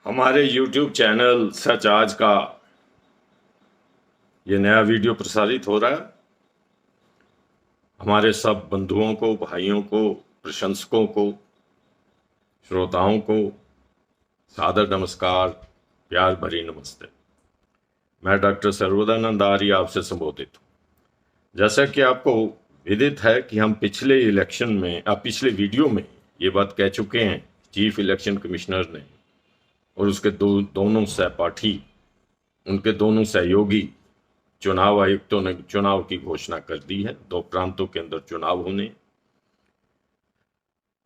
हमारे YouTube channel सच आज का ये नया वीडियो प्रसारित हो रहा है। हमारे सब बंधुओं को, भाइयों को, प्रशंसकों को, श्रोताओं को सादर नमस्कार, प्यार भरी नमस्ते। मैं डॉक्टर सर्वदानंद आर्य आपसे संबोधित हूँ। जैसा कि आपको विदित है कि हम पिछले वीडियो में ये बात कह चुके हैं, चीफ इलेक्शन कमिश्नर ने और उसके दोनों सहपाठी, उनके दोनों सहयोगी चुनाव आयुक्तों ने चुनाव की घोषणा कर दी है। 2 प्रांतों के अंदर चुनाव होने,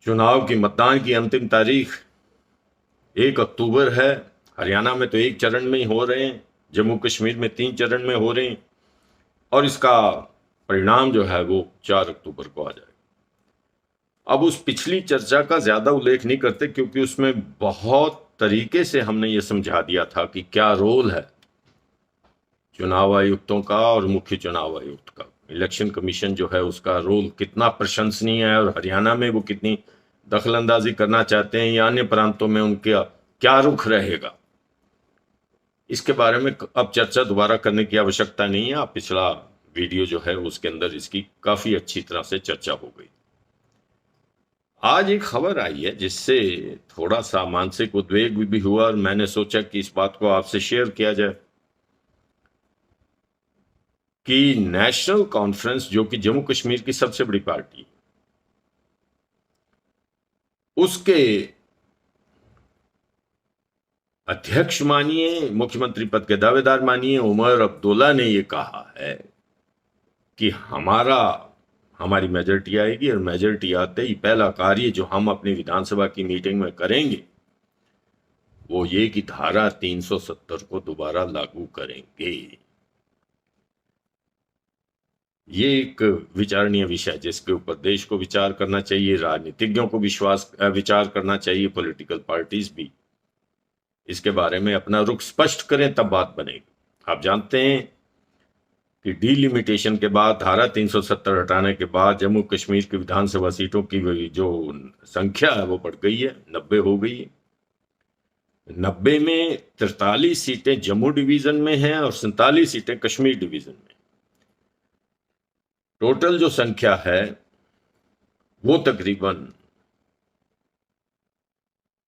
चुनाव की मतदान की अंतिम तारीख 1 अक्टूबर है। हरियाणा में तो 1 चरण में ही हो रहे हैं, जम्मू कश्मीर में 3 चरण में हो रहे हैं और इसका परिणाम जो है वो 4 अक्टूबर को आ जाएगा। अब उस पिछली चर्चा का ज्यादा उल्लेख नहीं करते क्योंकि उसमें बहुत तरीके से हमने ये समझा दिया था कि क्या रोल है चुनाव आयुक्तों का और मुख्य चुनाव आयुक्त का। इलेक्शन कमीशन जो है उसका रोल कितना प्रशंसनीय है और हरियाणा में वो कितनी दखलंदाजी करना चाहते हैं या अन्य प्रांतों में उनका क्या रुख रहेगा, इसके बारे में अब चर्चा दोबारा करने की आवश्यकता नहीं है। आप पिछला वीडियो जो है उसके अंदर इसकी काफी अच्छी तरह से चर्चा हो गई। आज एक खबर आई है जिससे थोड़ा सा मानसिक उद्वेग भी हुआ और मैंने सोचा कि इस बात को आपसे शेयर किया जाए कि नेशनल कॉन्फ्रेंस, जो कि जम्मू कश्मीर की सबसे बड़ी पार्टी, उसके अध्यक्ष मानिए, मुख्यमंत्री पद के दावेदार मानिए, उमर अब्दुल्ला ने यह कहा है कि हमारी मेजोरिटी आएगी और मेजोरिटी आते ही पहला कार्य जो हम अपनी विधानसभा की मीटिंग में करेंगे वो ये कि धारा 370 को दोबारा लागू करेंगे। ये एक विचारणीय विषय जिसके ऊपर देश को विचार करना चाहिए, राजनीतिज्ञों को विचार करना चाहिए, पॉलिटिकल पार्टीज भी इसके बारे में अपना रुख स्पष्ट करें, तब बात बनेगी। आप जानते हैं कि डीलिमिटेशन के बाद, धारा 370 हटाने के बाद जम्मू कश्मीर की विधानसभा सीटों की जो संख्या है वो बढ़ गई है, 90 हो गई है। 90 में 43 सीटें जम्मू डिवीजन में हैं और 47 सीटें कश्मीर डिवीजन में। टोटल जो संख्या है वो तकरीबन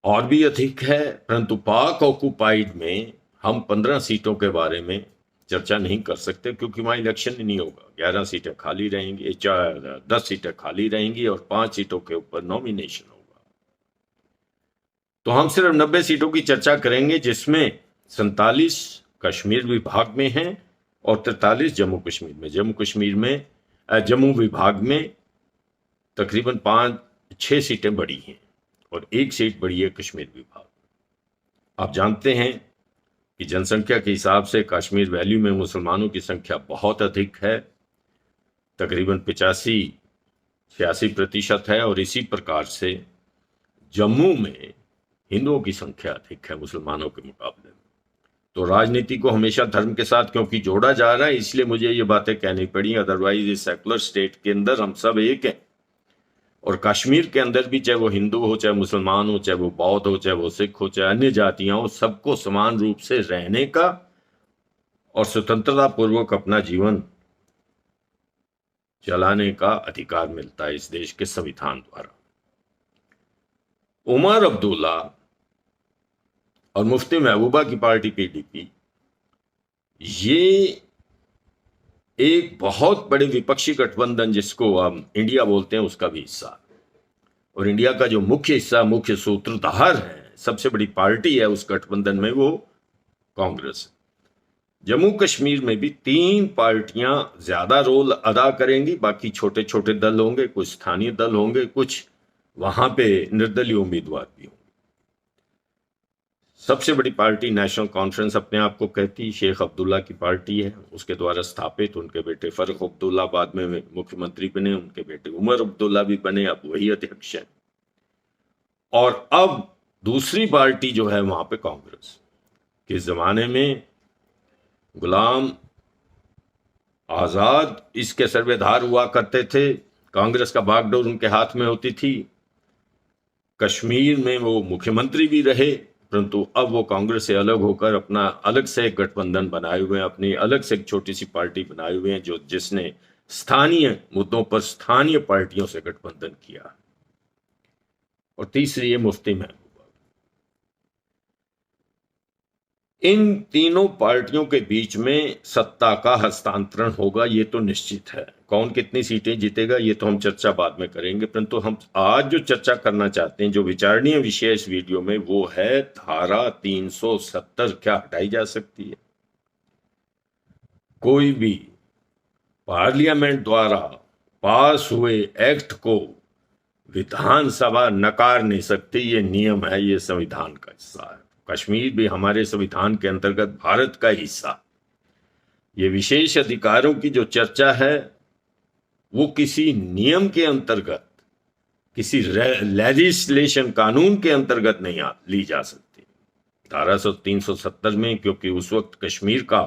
और भी अधिक है, परंतु पाक ऑक्युपाइड में हम 15 सीटों के बारे में चर्चा नहीं कर सकते क्योंकि वहां इलेक्शन ही नहीं होगा। 11 सीटें खाली रहेंगी, 10 सीटें खाली रहेंगी और 5 सीटों के ऊपर नॉमिनेशन होगा। तो हम सिर्फ 90 सीटों की चर्चा करेंगे जिसमें 47 कश्मीर विभाग में हैं और 43 जम्मू कश्मीर में। जम्मू विभाग में तकरीबन 5-6 सीटें बढ़ी हैं और 1 सीट बढ़ी है कश्मीर विभाग। आप जानते हैं कि जनसंख्या के हिसाब से कश्मीर वैली में मुसलमानों की संख्या बहुत अधिक है, तकरीबन 85-86% है और इसी प्रकार से जम्मू में हिंदुओं की संख्या अधिक है मुसलमानों के मुकाबले में। तो राजनीति को हमेशा धर्म के साथ क्योंकि जोड़ा जा रहा है, इसलिए मुझे ये बातें कहनी पड़ी। अदरवाइज इस सेकुलर स्टेट के अंदर हम सब एक हैं और कश्मीर के अंदर भी, चाहे वो हिंदू हो, चाहे मुसलमान हो, चाहे वो बौद्ध हो, चाहे वो सिख हो, चाहे अन्य जातियां हो, सबको समान रूप से रहने का और स्वतंत्रता पूर्वक अपना जीवन चलाने का अधिकार मिलता है इस देश के संविधान द्वारा। उमर अब्दुल्ला और मुफ्ती महबूबा की पार्टी पीडीपी ये एक बहुत बड़े विपक्षी गठबंधन जिसको हम इंडिया बोलते हैं उसका भी हिस्सा, और इंडिया का जो मुख्य हिस्सा, मुख्य सूत्रधार है, सबसे बड़ी पार्टी है उस गठबंधन में, वो कांग्रेस। जम्मू कश्मीर में भी 3 पार्टियां ज्यादा रोल अदा करेंगी, बाकी छोटे छोटे दल होंगे, कुछ स्थानीय दल होंगे, कुछ वहां पे निर्दलीय उम्मीदवार भी होंगे। सबसे बड़ी पार्टी नेशनल कॉन्फ्रेंस अपने आप को कहती शेख अब्दुल्ला की पार्टी है, उसके द्वारा स्थापित। उनके बेटे फरूख अब्दुल्ला बाद में मुख्यमंत्री बने, उनके बेटे उमर अब्दुल्ला भी बने, अब वही अध्यक्ष है। और अब दूसरी पार्टी जो है वहां पे कांग्रेस। के जमाने में गुलाम आजाद इसके सर्वेधार हुआ करते थे, कांग्रेस का बागडोर उनके हाथ में होती थी। कश्मीर में वो मुख्यमंत्री भी रहे, परंतु अब वो कांग्रेस से अलग होकर अपना अलग से एक गठबंधन बनाए हुए हैं, अपनी अलग से एक छोटी सी पार्टी बनाए हुए हैं, जो जिसने स्थानीय मुद्दों पर स्थानीय पार्टियों से गठबंधन किया। और तीसरी है मुफ्ती महबूबा। इन तीनों पार्टियों के बीच में सत्ता का हस्तांतरण होगा, ये तो निश्चित है। कौन कितनी सीटें जीतेगा ये तो हम चर्चा बाद में करेंगे, परंतु हम आज जो चर्चा करना चाहते हैं, जो विचारणीय विषय इस वीडियो में, वो है धारा 370 क्या हटाई जा सकती है। कोई भी पार्लियामेंट द्वारा पास हुए एक्ट को विधानसभा नकार नहीं सकती, ये नियम है, ये संविधान का हिस्सा है। कश्मीर भी हमारे संविधान के अंतर्गत भारत का हिस्सा। ये विशेष अधिकारों की जो चर्चा है वो किसी नियम के अंतर्गत, किसी लेजिस्लेशन कानून के अंतर्गत नहीं ली जा सकती। धारा 370 में, क्योंकि उस वक्त कश्मीर का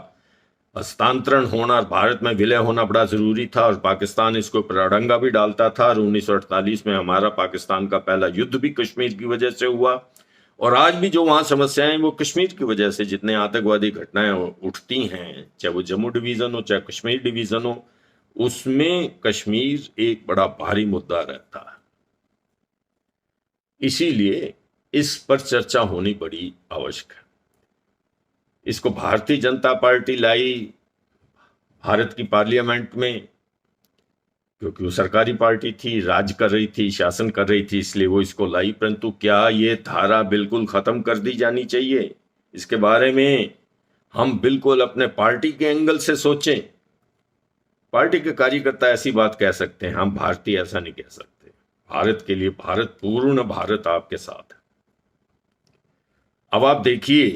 हस्तांतरण होना और भारत में विलय होना बड़ा जरूरी था और पाकिस्तान इसको ऊपर अड़ंगा भी डालता था, और 1948 में हमारा पाकिस्तान का पहला युद्ध भी कश्मीर की वजह से हुआ। और आज भी जो वहां समस्याएं वो कश्मीर की वजह से, जितने आतंकवादी घटनाएं उठती हैं, चाहे वो जम्मू डिवीजन हो चाहे कश्मीर डिवीजन हो, उसमें कश्मीर एक बड़ा भारी मुद्दा रहता है। इसीलिए इस पर चर्चा होनी बड़ी आवश्यक है। इसको भारतीय जनता पार्टी लाई भारत की पार्लियामेंट में, क्योंकि वो सरकारी पार्टी थी, राज कर रही थी, शासन कर रही थी, इसलिए वो इसको लाई। परंतु क्या ये धारा बिल्कुल खत्म कर दी जानी चाहिए? इसके बारे में हम बिल्कुल अपने पार्टी के एंगल से सोचें। पार्टी के कार्यकर्ता ऐसी बात कह सकते हैं, हम भारतीय ऐसा नहीं कह सकते। भारत के लिए भारत, पूर्ण भारत आपके साथ है। अब आप देखिए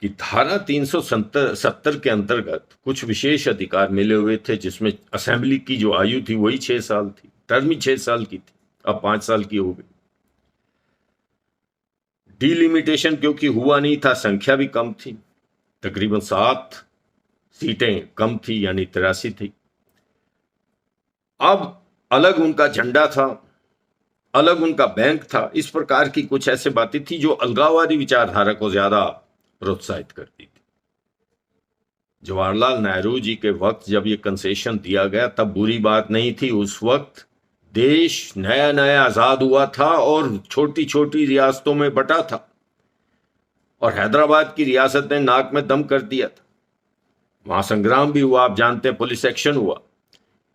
कि धारा 370 के अंतर्गत कुछ विशेष अधिकार मिले हुए थे, जिसमें असेंबली की जो आयु थी वही 6 साल थी, टर्म ही 6 साल की थी, अब 5 साल की हो गई। डिलिमिटेशन क्योंकि हुआ नहीं था, संख्या भी कम थी, तकरीबन 7 सीटें कम थी, यानी 83 थी। अब अलग उनका झंडा था, अलग उनका बैंक था। इस प्रकार की कुछ ऐसे बातें थी जो अलगाववादी विचारधारा को ज्यादा प्रोत्साहित करती थी। जवाहरलाल नेहरू जी के वक्त जब ये कंसेशन दिया गया तब बुरी बात नहीं थी। उस वक्त देश नया नया आजाद हुआ था और छोटी छोटी रियासतों में बटा था, और हैदराबाद की रियासत ने नाक में दम कर दिया था। वहां संग्राम भी हुआ, आप जानते हैं, पुलिस एक्शन हुआ।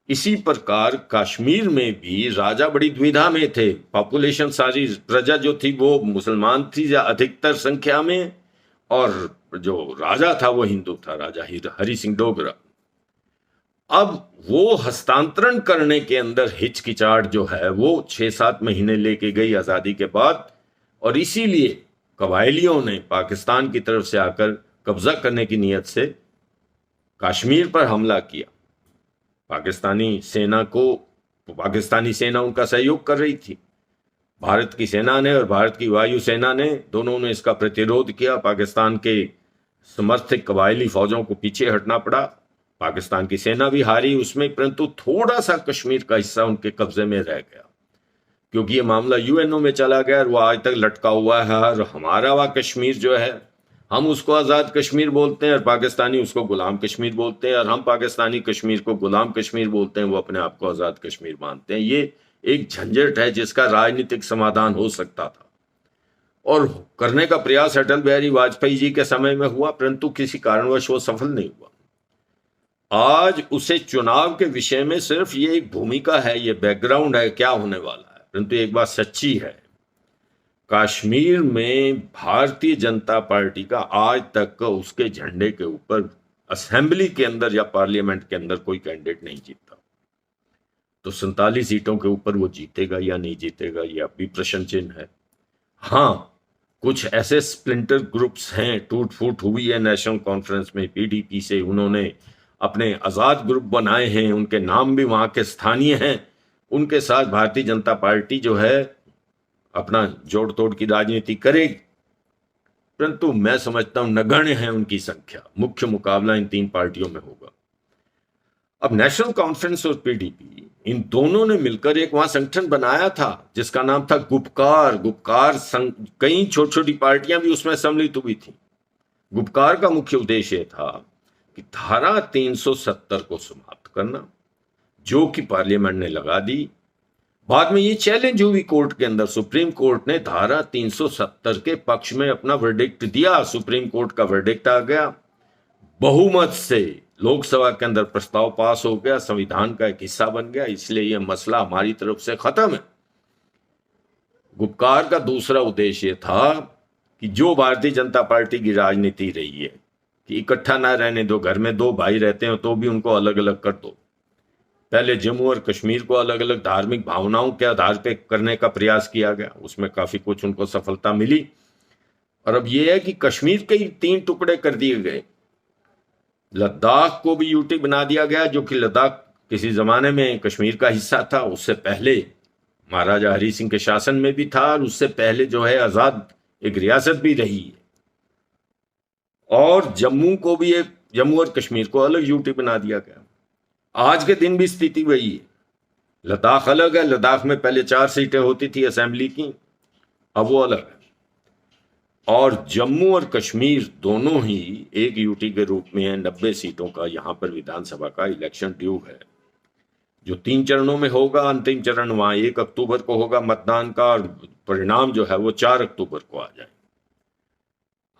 इसी प्रकार कश्मीर में भी राजा बड़ी दुविधा में थे। पॉपुलेशन, सारी प्रजा जो थी वो मुसलमान थी अधिकतर संख्या में, और जो राजा था वो हिंदू था, राजा हरि सिंह डोगरा। अब वो हस्तांतरण करने के अंदर हिचकिचाहट जो है वो 6-7 महीने लेके गई आजादी के बाद, और इसीलिए कबायलियों ने पाकिस्तान की तरफ से आकर कब्जा करने की नीयत से कश्मीर पर हमला किया। पाकिस्तानी सेना उनका सहयोग कर रही थी। भारत की सेना ने और भारत की वायु सेना ने, दोनों ने इसका प्रतिरोध किया। पाकिस्तान के समर्थित कबायली फौजों को पीछे हटना पड़ा। पाकिस्तान की सेना भी हारी उसमें, परंतु थोड़ा सा कश्मीर का हिस्सा उनके कब्जे में रह गया, क्योंकि ये मामला यूएनओ में चला गया और वो आज तक लटका हुआ है। और हमारा वह कश्मीर जो है, हम उसको आज़ाद कश्मीर बोलते हैं और पाकिस्तानी उसको गुलाम कश्मीर बोलते हैं, और हम पाकिस्तानी कश्मीर को गुलाम कश्मीर बोलते हैं, वो अपने आप को आज़ाद कश्मीर मानते हैं। ये एक झंझट है जिसका राजनीतिक समाधान हो सकता था, और करने का प्रयास अटल बिहारी वाजपेयी जी के समय में हुआ, परंतु किसी कारणवश वो सफल नहीं हुआ। आज उसे चुनाव के विषय में सिर्फ ये एक भूमिका है, ये बैकग्राउंड है क्या होने वाला है, परंतु एक बात सच्ची है, कश्मीर में भारतीय जनता पार्टी का आज तक उसके झंडे के ऊपर असेंबली के अंदर या पार्लियामेंट के अंदर कोई कैंडिडेट नहीं जीता। तो 47 सीटों के ऊपर वो जीतेगा या नहीं जीतेगा, ये अब भी प्रश्न चिन्ह है। हाँ, कुछ ऐसे स्प्लिंटर ग्रुप्स हैं, टूट फूट हुई है नेशनल कॉन्फ्रेंस में पीडीपी से, उन्होंने अपने आजाद ग्रुप बनाए हैं, उनके नाम भी वहां के स्थानीय हैं। उनके साथ भारतीय जनता पार्टी जो है अपना जोड़ तोड़ की राजनीति करेगी, परंतु मैं समझता हूं नगण्य है उनकी संख्या। मुख्य मुकाबला इन 3 पार्टियों में होगा। अब नेशनल कॉन्फ्रेंस और पीडीपी इन दोनों ने मिलकर एक वहां संगठन बनाया था जिसका नाम था गुपकार। कई छोटी छोटी पार्टियां भी उसमें सम्मिलित हुई थी। गुपकार का मुख्य उद्देश्य था कि धारा 370 को समाप्त करना, जो कि पार्लियामेंट ने लगा दी। बाद में ये चैलेंज हुई कोर्ट के अंदर, सुप्रीम कोर्ट ने धारा 370 के पक्ष में अपना वर्डिक्ट दिया। सुप्रीम कोर्ट का वर्डिक्ट आ गया, बहुमत से लोकसभा के अंदर प्रस्ताव पास हो गया, संविधान का एक हिस्सा बन गया। इसलिए यह मसला हमारी तरफ से खत्म है। गुपकार का दूसरा उद्देश्य था कि जो भारतीय जनता पार्टी की राजनीति रही है कि इकट्ठा ना रहने दो, घर में दो भाई रहते हो तो भी उनको अलग अलग कर दो। पहले जम्मू और कश्मीर को अलग अलग धार्मिक भावनाओं के आधार पर करने का प्रयास किया गया, उसमें काफी कुछ उनको सफलता मिली। और अब यह है कि कश्मीर के ही 3 टुकड़े कर दिए गए। लद्दाख को भी यूटी बना दिया गया, जो कि लद्दाख किसी जमाने में कश्मीर का हिस्सा था। उससे पहले महाराजा हरि सिंह के शासन में भी था, और उससे पहले जो है आजाद एक रियासत भी रही है। और जम्मू और कश्मीर को अलग यूटी बना दिया गया। आज के दिन भी स्थिति वही है। लद्दाख अलग है, लद्दाख में पहले 4 सीटें होती थी असेंबली की, अब वो अलग है। और जम्मू और कश्मीर दोनों ही एक यूटी के रूप में है। 90 सीटों का यहां पर विधानसभा का इलेक्शन ड्यू है, जो 3 चरणों में होगा। अंतिम चरण वहां 1 अक्टूबर को होगा मतदान का, और परिणाम जो है वो 4 अक्टूबर को आ जाए।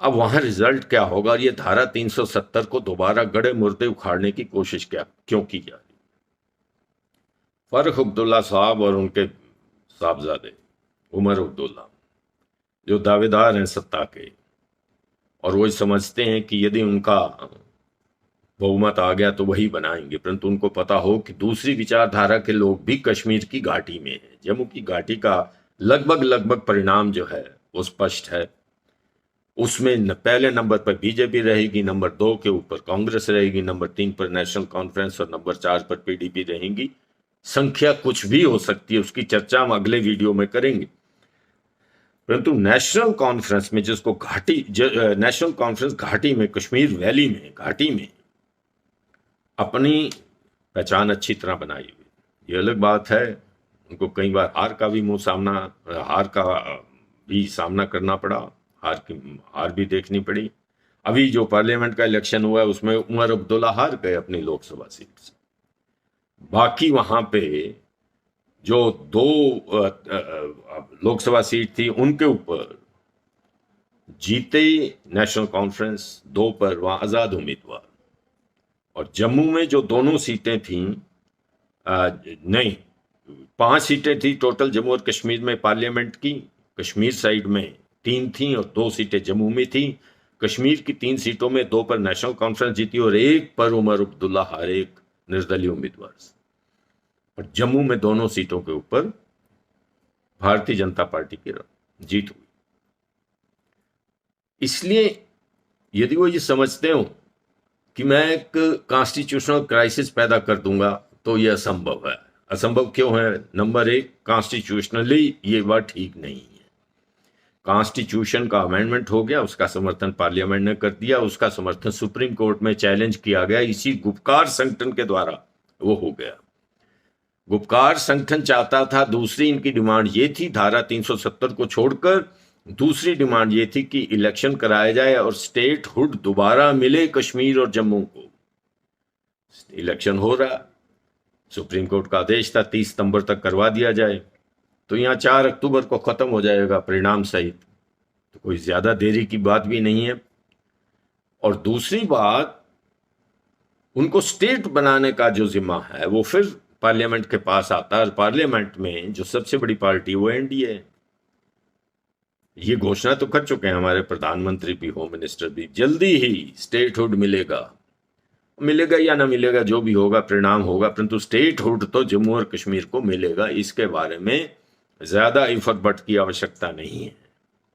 अब वहां रिजल्ट क्या होगा, और ये धारा 370 को दोबारा गड़े मुर्दे उखाड़ने की कोशिश क्यों की जा रही। फर्रुख अब्दुल्ला साहब और उनके साहबजादे उमर अब्दुल्ला जो दावेदार हैं सत्ता के, और वो समझते हैं कि यदि उनका बहुमत आ गया तो वही बनाएंगे, परंतु उनको पता हो कि दूसरी विचारधारा के लोग भी कश्मीर की घाटी में है। जम्मू की घाटी का लगभग परिणाम जो है वो स्पष्ट है। उसमें पहले नंबर पर बीजेपी रहेगी, नंबर 2 के ऊपर कांग्रेस रहेगी, नंबर 3 पर नेशनल कॉन्फ्रेंस और नंबर 4 पर पीडीपी रहेंगी। संख्या कुछ भी हो सकती है, उसकी चर्चा हम अगले वीडियो में करेंगे। परंतु नेशनल कॉन्फ्रेंस में नेशनल कॉन्फ्रेंस घाटी में, कश्मीर वैली में, घाटी में अपनी पहचान अच्छी तरह बनाई हुई। ये अलग बात है, उनको कई बार हार का भी सामना करना पड़ा, हार भी देखनी पड़ी। अभी जो पार्लियामेंट का इलेक्शन हुआ है उसमें उमर अब्दुल्ला हार गए अपनी लोकसभा सीट से। बाकी वहां पे जो 2 लोकसभा सीट थी उनके ऊपर जीते नेशनल कॉन्फ्रेंस, 2 पर वहां आजाद उम्मीदवार। और जम्मू में जो दोनों सीटें थीं, 5 सीटें थी टोटल जम्मू और कश्मीर में पार्लियामेंट की। कश्मीर साइड में 3 थी और 2 सीटें जम्मू में थी। कश्मीर की 3 सीटों में 2 पर नेशनल कॉन्फ्रेंस जीती और 1 पर उमर अब्दुल्ला हारे, एक निर्दलीय उम्मीदवार। और जम्मू में दोनों सीटों के ऊपर भारतीय जनता पार्टी की जीत हुई। इसलिए यदि वो ये समझते हो कि मैं एक कॉन्स्टिट्यूशनल क्राइसिस पैदा कर दूंगा तो यह असंभव है। असंभव क्यों है? नंबर 1, कॉन्स्टिट्यूशनली ये बात ठीक नहीं है। कॉन्स्टिट्यूशन का अमेंडमेंट हो गया, उसका समर्थन पार्लियामेंट ने कर दिया, उसका समर्थन सुप्रीम कोर्ट में चैलेंज किया गया, इसी गुपकार संगठन के द्वारा वो हो गया। गुपकार संगठन चाहता था, दूसरी इनकी डिमांड ये थी, धारा 370 को छोड़कर दूसरी डिमांड ये थी कि इलेक्शन कराया जाए और स्टेटहुड दोबारा मिले कश्मीर और जम्मू को। इलेक्शन हो रहा, सुप्रीम कोर्ट का आदेश था 30 सितंबर तक करवा दिया जाए, तो यहाँ 4 अक्टूबर को खत्म हो जाएगा परिणाम सहित, तो कोई ज्यादा देरी की बात भी नहीं है। और दूसरी बात, उनको स्टेट बनाने का जो जिम्मा है वो फिर पार्लियामेंट के पास आता है, और पार्लियामेंट में जो सबसे बड़ी पार्टी वो एनडीए है। ये घोषणा तो कर चुके हैं हमारे प्रधानमंत्री भी, होम मिनिस्टर भी, जल्दी ही स्टेटहुड मिलेगा या ना मिलेगा, जो भी होगा परिणाम होगा, परंतु स्टेटहुड तो जम्मू और कश्मीर को मिलेगा। इसके बारे में ज्यादा इफर्ट की आवश्यकता नहीं है।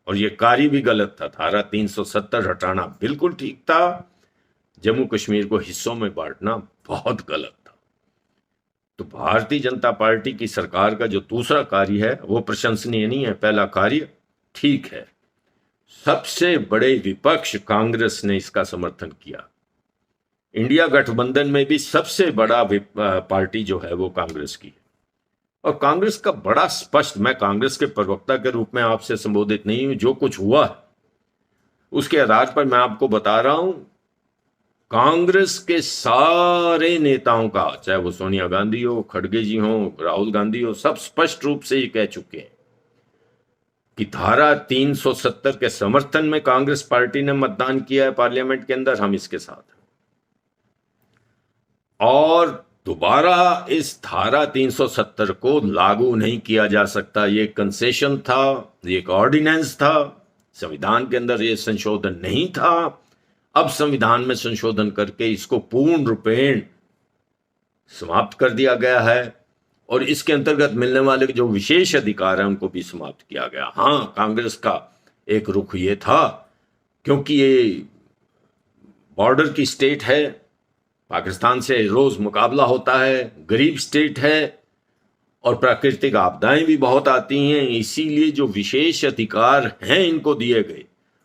और ये कार्य भी गलत था, धारा 370 हटाना बिल्कुल ठीक था, जम्मू कश्मीर को हिस्सों में बांटना बहुत गलत था। तो भारतीय जनता पार्टी की सरकार का जो दूसरा कार्य है वो प्रशंसनीय नहीं है, पहला कार्य ठीक है। सबसे बड़े विपक्ष कांग्रेस ने इसका समर्थन किया, इंडिया गठबंधन में भी सबसे बड़ा पार्टी जो है वो कांग्रेस की है। और कांग्रेस का बड़ा स्पष्ट, मैं कांग्रेस के प्रवक्ता के रूप में आपसे संबोधित नहीं हूं, जो कुछ हुआ उसके आधार पर मैं आपको बता रहा हूं, कांग्रेस के सारे नेताओं का, चाहे वो सोनिया गांधी हो, खड़गे जी हो, राहुल गांधी हो, सब स्पष्ट रूप से ये कह चुके हैं कि धारा 370 के समर्थन में कांग्रेस पार्टी ने मतदान किया है पार्लियामेंट के अंदर, हम इसके साथ हैं। और दोबारा इस धारा 370 को लागू नहीं किया जा सकता। ये कंसेशन था, ये एक ऑर्डिनेंस था, संविधान के अंदर ये संशोधन नहीं था। अब संविधान में संशोधन करके इसको पूर्ण रूपेण समाप्त कर दिया गया है और इसके अंतर्गत मिलने वाले जो विशेष अधिकार हैं उनको भी समाप्त किया गया। हाँ, कांग्रेस का एक रुख ये था, क्योंकि ये बॉर्डर की स्टेट है, पाकिस्तान से रोज मुकाबला होता है, गरीब स्टेट है और प्राकृतिक आपदाएं भी बहुत आती हैं, इसीलिए जो विशेष अधिकार हैं इनको दिए गए,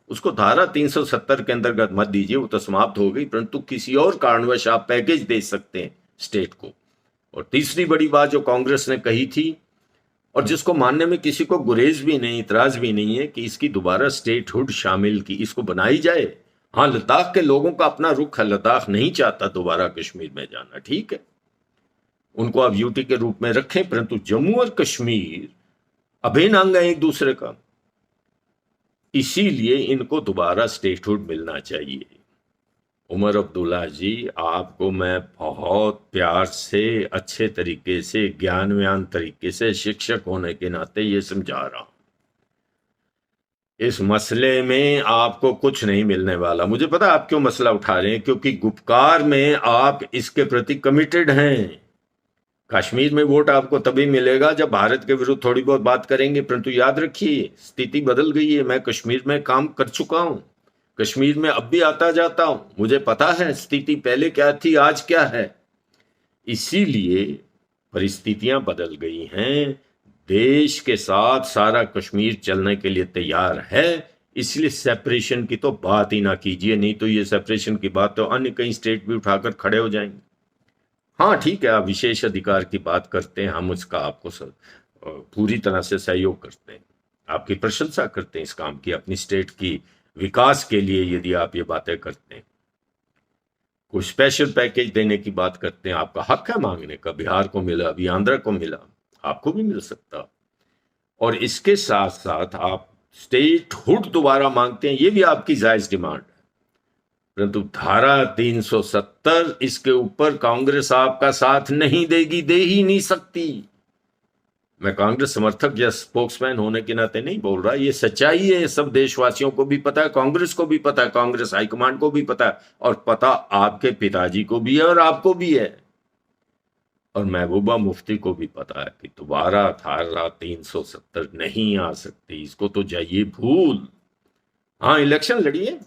उसको धारा 370 के अंतर्गत मत दीजिए, वो तो समाप्त हो गई, परंतु किसी और कारणवश आप पैकेज दे सकते हैं स्टेट को। और तीसरी बड़ी बात जो कांग्रेस ने कही थी और जिसको मानने में किसी को गुरेज भी नहीं, इतराज भी नहीं है, कि इसकी दोबारा स्टेटहुड शामिल की, इसको बनाई जाए। हाँ, लद्दाख के लोगों का अपना रुख है, लद्दाख नहीं चाहता दोबारा कश्मीर में जाना, ठीक है, उनको आप यूटी के रूप में रखें, परंतु जम्मू और कश्मीर अभिन्न अंग है एक दूसरे का, इसीलिए इनको दोबारा स्टेटहुड मिलना चाहिए। उमर अब्दुल्ला जी, आपको मैं बहुत प्यार से, अच्छे तरीके से, ज्ञानवान तरीके से, शिक्षक होने के नाते ये समझा रहा हूं, इस मसले में आपको कुछ नहीं मिलने वाला। मुझे पता आप क्यों मसला उठा रहे हैं, क्योंकि गुपकार में आप इसके प्रति कमिटेड हैं। कश्मीर में वोट आपको तभी मिलेगा जब भारत के विरुद्ध थोड़ी बहुत बात करेंगे, परंतु याद रखिए स्थिति बदल गई है। मैं कश्मीर में काम कर चुका हूं, कश्मीर में अब भी आता जाता हूं, मुझे पता है स्थिति पहले क्या थी, आज क्या है। इसीलिए परिस्थितियां बदल गई हैं, देश के साथ सारा कश्मीर चलने के लिए तैयार है, इसलिए सेपरेशन की तो बात ही ना कीजिए, नहीं तो ये सेपरेशन की बात तो अन्य कई स्टेट भी उठाकर खड़े हो जाएंगे। हाँ ठीक है, आप विशेष अधिकार की बात करते हैं, हम उसका आपको पूरी तरह से सहयोग करते हैं, आपकी प्रशंसा करते हैं इस काम की, अपनी स्टेट की विकास के लिए यदि आप ये बातें करते हैं, कोई स्पेशल पैकेज देने की बात करते हैं, आपका हक है मांगने का, बिहार को मिला, अभी आंध्र को मिला, आपको भी मिल सकता। और इसके साथ साथ आप स्टेटहुड दोबारा मांगते हैं, ये भी आपकी जायज डिमांड है, परंतु धारा 370 इसके ऊपर कांग्रेस आपका साथ नहीं देगी, दे ही नहीं सकती। मैं कांग्रेस समर्थक या स्पोक्समैन होने के नाते नहीं बोल रहा, ये सच्चाई है, सब देशवासियों को भी पता है, कांग्रेस को भी पता है, कांग्रेस हाईकमांड को भी पता है, और पता आपके पिताजी को भी है और आपको भी है, और महबूबा मुफ्ती को भी पता है कि दोबारा धारा 370 नहीं आ सकती, इसको तो जाइए भूल। हाँ, इलेक्शन लड़िए,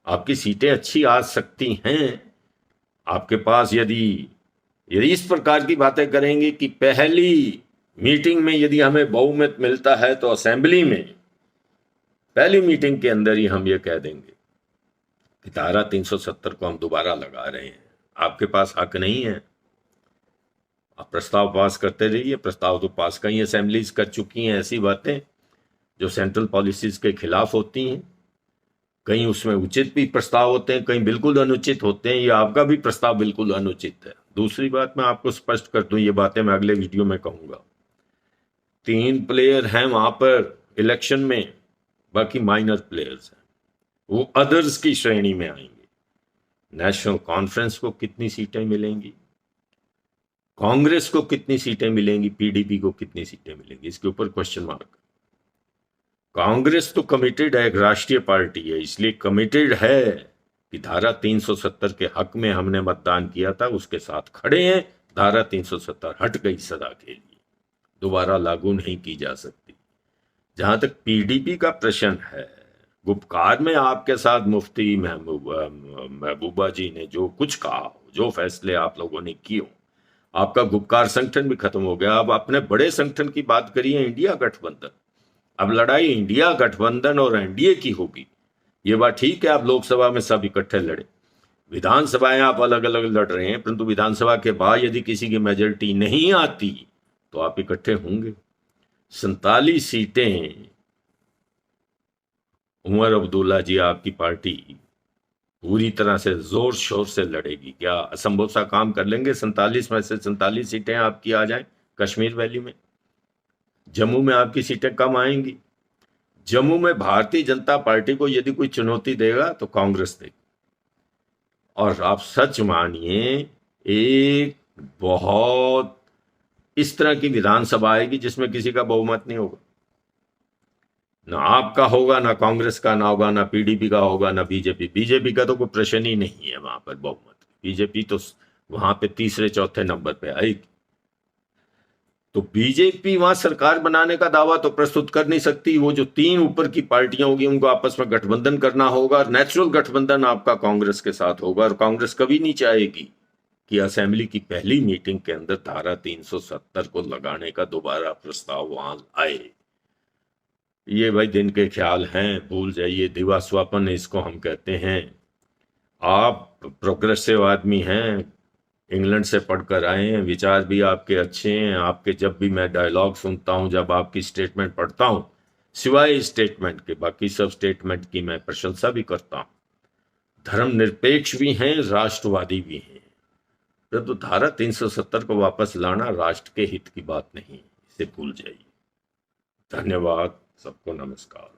आपकी सीटें अच्छी आ सकती हैं, आपके पास यदि इस प्रकार की बातें करेंगे कि पहली मीटिंग में यदि हमें बहुमत मिलता है तो असेंबली में पहली मीटिंग के अंदर ही हम ये कह देंगे कि धारा 370 को हम दोबारा लगा रहे हैं, आपके पास हक नहीं है, आप प्रस्ताव पास करते रहिए। प्रस्ताव तो पास कई असेंबलीज कर चुकी हैं, ऐसी बातें जो सेंट्रल पॉलिसीज के खिलाफ होती हैं, कहीं उसमें उचित भी प्रस्ताव होते हैं, कहीं बिल्कुल अनुचित होते हैं, ये आपका भी प्रस्ताव बिल्कुल अनुचित है। दूसरी बात मैं आपको स्पष्ट कर दूं, ये बातें मैं अगले वीडियो में कहूंगा, 3 प्लेयर हैं वहां पर इलेक्शन में, बाकी माइनर प्लेयर्स हैं, वो अदर्स की श्रेणी में आएंगे। नेशनल कॉन्फ्रेंस को कितनी सीटें मिलेंगी, कांग्रेस को कितनी सीटें मिलेंगी, पीडीपी को कितनी सीटें मिलेंगी, इसके ऊपर क्वेश्चन मार्क। कांग्रेस तो कमिटेड है, एक राष्ट्रीय पार्टी है, इसलिए कमिटेड है कि धारा 370 के हक में हमने मतदान किया था, उसके साथ खड़े हैं। धारा 370 हट गई सदा के लिए, दोबारा लागू नहीं की जा सकती। जहां तक पीडीपी का प्रश्न है, गुपकार में आपके साथ मुफ्ती महबूबा जी ने जो कुछ कहा, जो फैसले आप लोगों ने किए, आपका गुपकार संगठन भी खत्म हो गया। अब अपने बड़े संगठन की बात करिए, इंडिया गठबंधन। अब लड़ाई इंडिया गठबंधन और एनडीए की होगी, ये बात ठीक है, आप लोकसभा में सब इकट्ठे लड़े। विधानसभाएं आप अलग अलग लड़ रहे हैं, परंतु विधानसभा के बाद यदि किसी की मेजोरिटी नहीं आती तो आप इकट्ठे होंगे। 47 सीटें उमर अब्दुल्ला जी, आपकी पार्टी पूरी तरह से जोर शोर से लड़ेगी। क्या असंभव सा काम कर लेंगे? 47 में से 47 सीटें आपकी आ जाएं कश्मीर वैली में। जम्मू में आपकी सीटें कम आएंगी। जम्मू में भारतीय जनता पार्टी को यदि कोई चुनौती देगा तो कांग्रेस देगी। और आप सच मानिए, एक बहुत इस तरह की विधानसभा आएगी जिसमें किसी का बहुमत नहीं होगा। ना आपका होगा, ना कांग्रेस का ना होगा, ना पीडीपी का होगा, ना बीजेपी का तो कोई प्रश्न ही नहीं है वहां पर बहुमत। बीजेपी तो वहां पे तीसरे चौथे नंबर पे आएगी। तो बीजेपी वहां सरकार बनाने का दावा तो प्रस्तुत कर नहीं सकती। वो जो 3 ऊपर की पार्टियां होगी उनको आपस में गठबंधन करना होगा, और नेचुरल गठबंधन आपका कांग्रेस के साथ होगा। और कांग्रेस कभी नहीं चाहेगी कि असेंबली की पहली मीटिंग के अंदर धारा 370 को लगाने का दोबारा प्रस्ताव वहां आए। ये भाई दिन के ख्याल हैं, भूल जाइए। दिवा स्वप्न इसको हम कहते हैं। आप प्रोग्रेसिव आदमी हैं, इंग्लैंड से पढ़कर आए हैं, विचार भी आपके अच्छे हैं। आपके जब भी मैं डायलॉग सुनता हूं, जब आपकी स्टेटमेंट पढ़ता हूं, सिवाय स्टेटमेंट के बाकी सब स्टेटमेंट की मैं प्रशंसा भी करता हूं। धर्मनिरपेक्ष भी हैं, राष्ट्रवादी भी हैं। परंतु धारा 370 को वापस लाना राष्ट्र के हित की बात नहीं, इसे भूल जाइए। धन्यवाद, सबको नमस्कार।